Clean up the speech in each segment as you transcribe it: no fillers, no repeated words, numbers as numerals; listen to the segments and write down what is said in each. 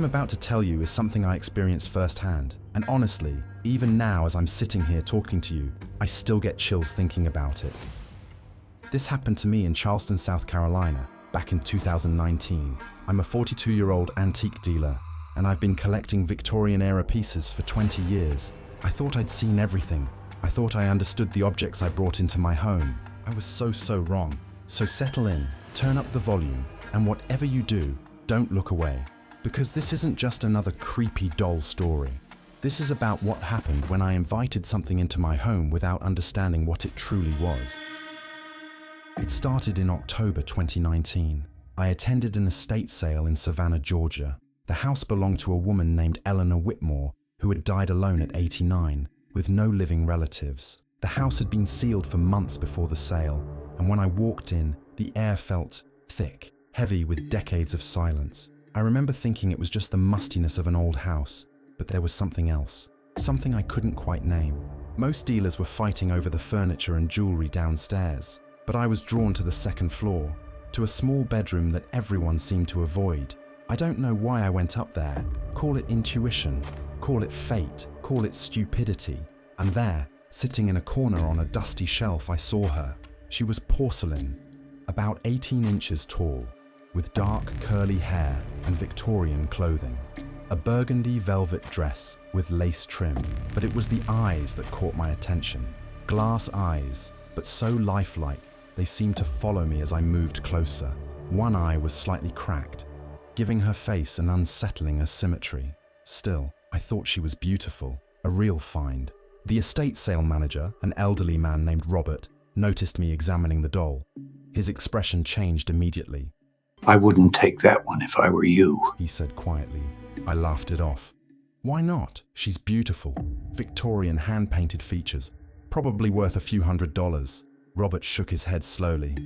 I'm about to tell you is something I experienced firsthand, and honestly, even now as I'm sitting here talking to you, I still get chills thinking about it. This happened to me in Charleston, South Carolina, back in 2019. I'm a 42-year-old antique dealer, and I've been collecting Victorian-era pieces for 20 years. I thought I'd seen everything. I thought I understood the objects I brought into my home. I was so wrong. So settle in, turn up the volume, and whatever you do, don't look away. Because this isn't just another creepy doll story. This is about what happened when I invited something into my home without understanding what it truly was. It started in October 2019. I attended an estate sale in Savannah, Georgia. The house belonged to a woman named Eleanor Whitmore, who had died alone at 89, with no living relatives. The house had been sealed for months before the sale, and when I walked in, the air felt thick, heavy with decades of silence. I remember thinking it was just the mustiness of an old house, but there was something else, something I couldn't quite name. Most dealers were fighting over the furniture and jewelry downstairs, but I was drawn to the second floor, to a small bedroom that everyone seemed to avoid. I don't know why I went up there. Call it intuition, call it fate, call it stupidity. And there, sitting in a corner on a dusty shelf, I saw her. She was porcelain, about 18 inches tall, with dark curly hair and Victorian clothing. A burgundy velvet dress with lace trim, but it was the eyes that caught my attention. Glass eyes, but so lifelike, they seemed to follow me as I moved closer. One eye was slightly cracked, giving her face an unsettling asymmetry. Still, I thought she was beautiful, a real find. The estate sale manager, an elderly man named Robert, noticed me examining the doll. His expression changed immediately. "I wouldn't take that one if I were you," he said quietly. I laughed it off. Why not? She's beautiful. Victorian hand-painted features, probably worth a few $100s. Robert shook his head slowly.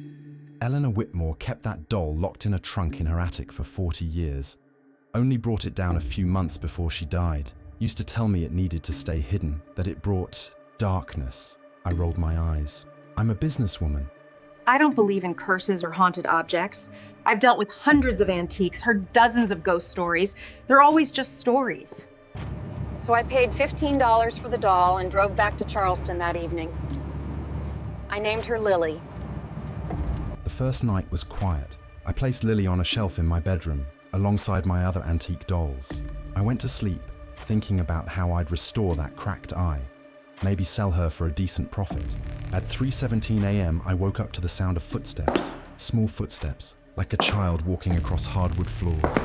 Eleanor Whitmore kept that doll locked in a trunk in her attic for 40 years. Only brought it down a few months before she died. Used to tell me it needed to stay hidden, that it brought darkness. I rolled my eyes. I'm a businesswoman. I don't believe in curses or haunted objects. I've dealt with hundreds of antiques, heard dozens of ghost stories. They're always just stories. So I paid $15 for the doll and drove back to Charleston that evening. I named her Lily. The first night was quiet. I placed Lily on a shelf in my bedroom, alongside my other antique dolls. I went to sleep, thinking about how I'd restore that cracked eye. Maybe sell her for a decent profit. At 3:17 a.m., I woke up to the sound of footsteps. Small footsteps, like a child walking across hardwood floors.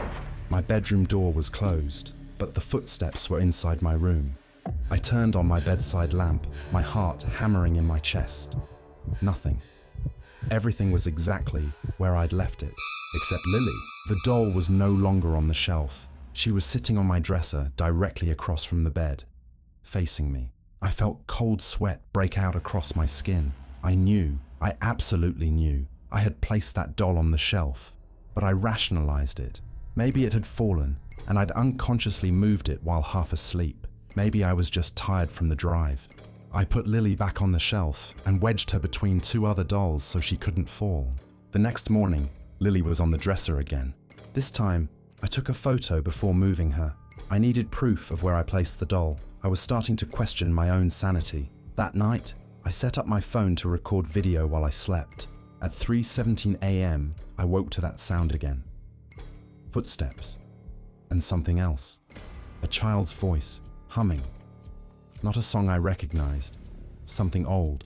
My bedroom door was closed, but the footsteps were inside my room. I turned on my bedside lamp, my heart hammering in my chest. Nothing. Everything was exactly where I'd left it, except Lily. The doll was no longer on the shelf. She was sitting on my dresser directly across from the bed, facing me. I felt cold sweat break out across my skin. I absolutely knew, I had placed that doll on the shelf, but I rationalized it. Maybe it had fallen, and I'd unconsciously moved it while half asleep. Maybe I was just tired from the drive. I put Lily back on the shelf and wedged her between two other dolls so she couldn't fall. The next morning, Lily was on the dresser again. This time, I took a photo before moving her. I needed proof of where I placed the doll. I was starting to question my own sanity. That night, I set up my phone to record video while I slept. At 3:17 a.m., I woke to that sound again. Footsteps. And something else. A child's voice, humming. Not a song I recognized. Something old.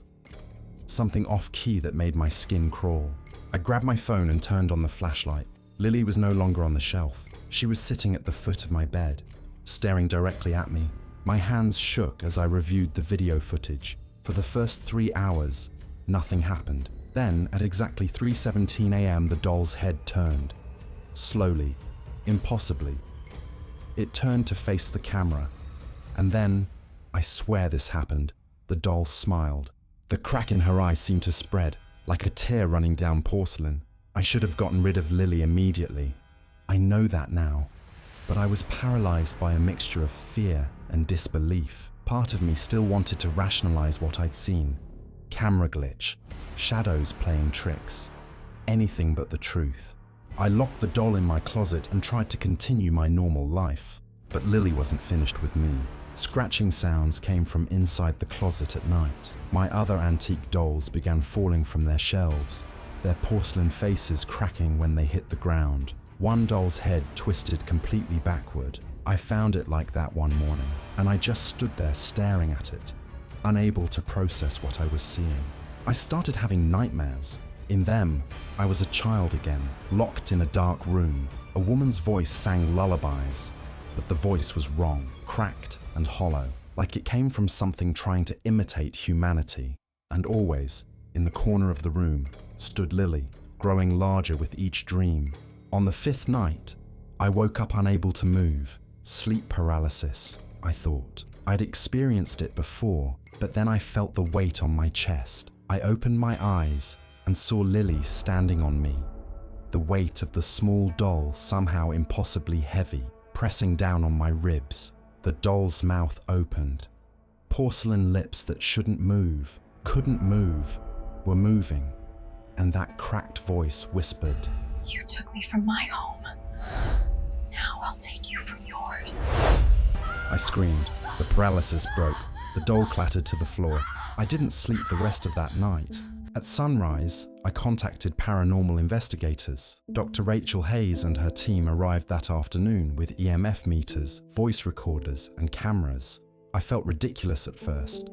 Something off-key that made my skin crawl. I grabbed my phone and turned on the flashlight. Lily was no longer on the shelf. She was sitting at the foot of my bed, staring directly at me. My hands shook as I reviewed the video footage. For the first 3 hours, nothing happened. Then, at exactly 3:17 a.m., the doll's head turned. Slowly, impossibly. It turned to face the camera. And then, I swear this happened, the doll smiled. The crack in her eye seemed to spread, like a tear running down porcelain. I should have gotten rid of Lily immediately. I know that now. But I was paralyzed by a mixture of fear and disbelief. Part of me still wanted to rationalize what I'd seen. Camera glitch, shadows playing tricks, anything but the truth. I locked the doll in my closet and tried to continue my normal life. But Lily wasn't finished with me. Scratching sounds came from inside the closet at night. My other antique dolls began falling from their shelves, their porcelain faces cracking when they hit the ground. One doll's head twisted completely backward. I found it like that one morning, and I just stood there staring at it, unable to process what I was seeing. I started having nightmares. In them, I was a child again, locked in a dark room. A woman's voice sang lullabies, but the voice was wrong, cracked and hollow, like it came from something trying to imitate humanity. And always, in the corner of the room, stood Lily, growing larger with each dream. On the 5th night, I woke up unable to move. Sleep paralysis, I thought. I'd experienced it before, but then I felt the weight on my chest. I opened my eyes and saw Lily standing on me. The weight of the small doll somehow impossibly heavy, pressing down on my ribs. The doll's mouth opened. Porcelain lips that shouldn't move, couldn't move, were moving. And that cracked voice whispered, "You took me from my home. Now I'll take you from yours." I screamed. The paralysis broke. The doll clattered to the floor. I didn't sleep the rest of that night. At sunrise, I contacted paranormal investigators. Dr. Rachel Hayes and her team arrived that afternoon with EMF meters, voice recorders, and cameras. I felt ridiculous at first,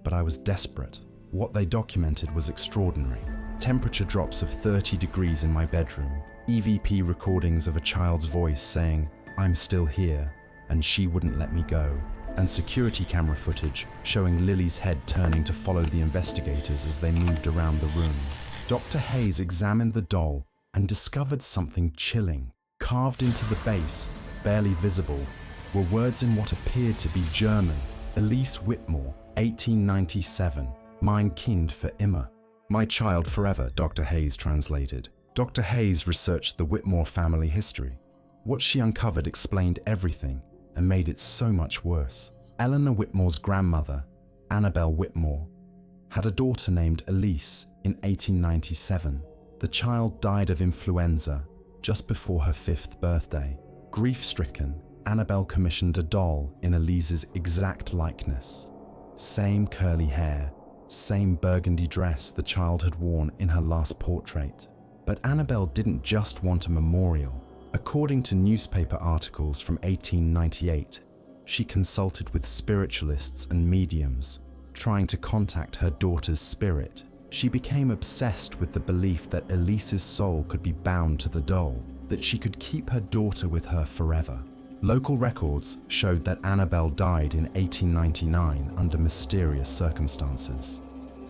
but I was desperate. What they documented was extraordinary. Temperature drops of 30 degrees in my bedroom, EVP recordings of a child's voice saying, "I'm still here," and she wouldn't let me go, and security camera footage showing Lily's head turning to follow the investigators as they moved around the room. Dr. Hayes examined the doll and discovered something chilling. Carved into the base, barely visible, were words in what appeared to be German. Elise Whitmore, 1897, Mein Kind für immer. My child forever, Dr. Hayes translated. Dr. Hayes researched the Whitmore family history. What she uncovered explained everything and made it so much worse. Eleanor Whitmore's grandmother, Annabelle Whitmore, had a daughter named Elise in 1897. The child died of influenza just before her 5th birthday. Grief-stricken, Annabelle commissioned a doll in Elise's exact likeness. Same curly hair, same burgundy dress the child had worn in her last portrait. But Annabelle didn't just want a memorial. According to newspaper articles from 1898, she consulted with spiritualists and mediums, trying to contact her daughter's spirit. She became obsessed with the belief that Elise's soul could be bound to the doll, that she could keep her daughter with her forever. Local records showed that Annabelle died in 1899 under mysterious circumstances.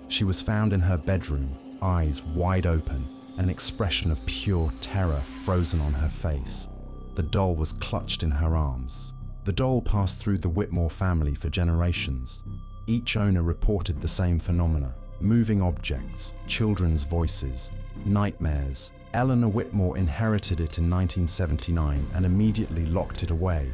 She was found in her bedroom, eyes wide open, an expression of pure terror frozen on her face. The doll was clutched in her arms. The doll passed through the Whitmore family for generations. Each owner reported the same phenomena: moving objects, children's voices, nightmares. Eleanor Whitmore inherited it in 1979 and immediately locked it away,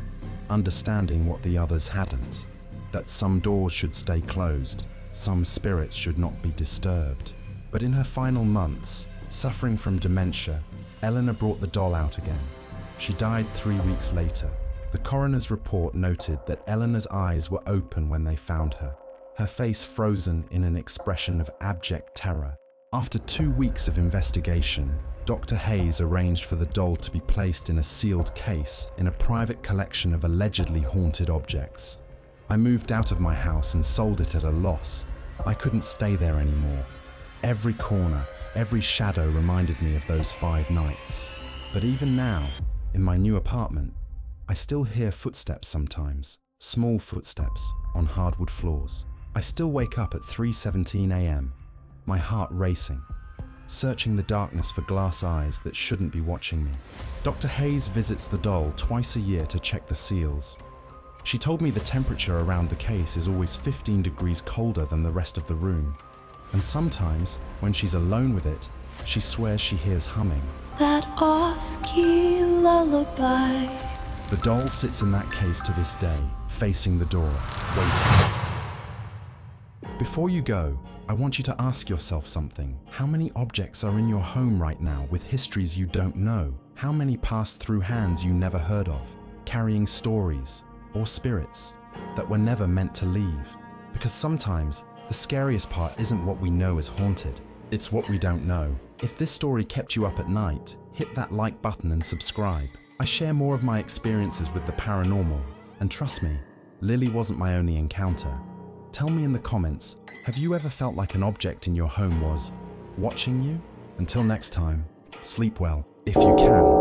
understanding what the others hadn't: that some doors should stay closed, some spirits should not be disturbed. But in her final months, suffering from dementia, Eleanor brought the doll out again. She died 3 weeks later. The coroner's report noted that Eleanor's eyes were open when they found her, her face frozen in an expression of abject terror. After 2 weeks of investigation, Dr. Hayes arranged for the doll to be placed in a sealed case in a private collection of allegedly haunted objects. I moved out of my house and sold it at a loss. I couldn't stay there anymore. Every corner, every shadow reminded me of those 5 nights. But even now, in my new apartment, I still hear footsteps sometimes, small footsteps on hardwood floors. I still wake up at 3:17 a.m., my heart racing, searching the darkness for glass eyes that shouldn't be watching me. Dr. Hayes visits the doll twice a year to check the seals. She told me the temperature around the case is always 15 degrees colder than the rest of the room. And sometimes, when she's alone with it, she swears she hears humming. That off-key lullaby. The doll sits in that case to this day, facing the door, waiting. Before you go, I want you to ask yourself something. How many objects are in your home right now with histories you don't know? How many passed through hands you never heard of, carrying stories or spirits that were never meant to leave? Because sometimes the scariest part isn't what we know is haunted, it's what we don't know. If this story kept you up at night, hit that like button and subscribe. I share more of my experiences with the paranormal, and trust me, Lily wasn't my only encounter. Tell me in the comments, have you ever felt like an object in your home was watching you? Until next time, sleep well, if you can.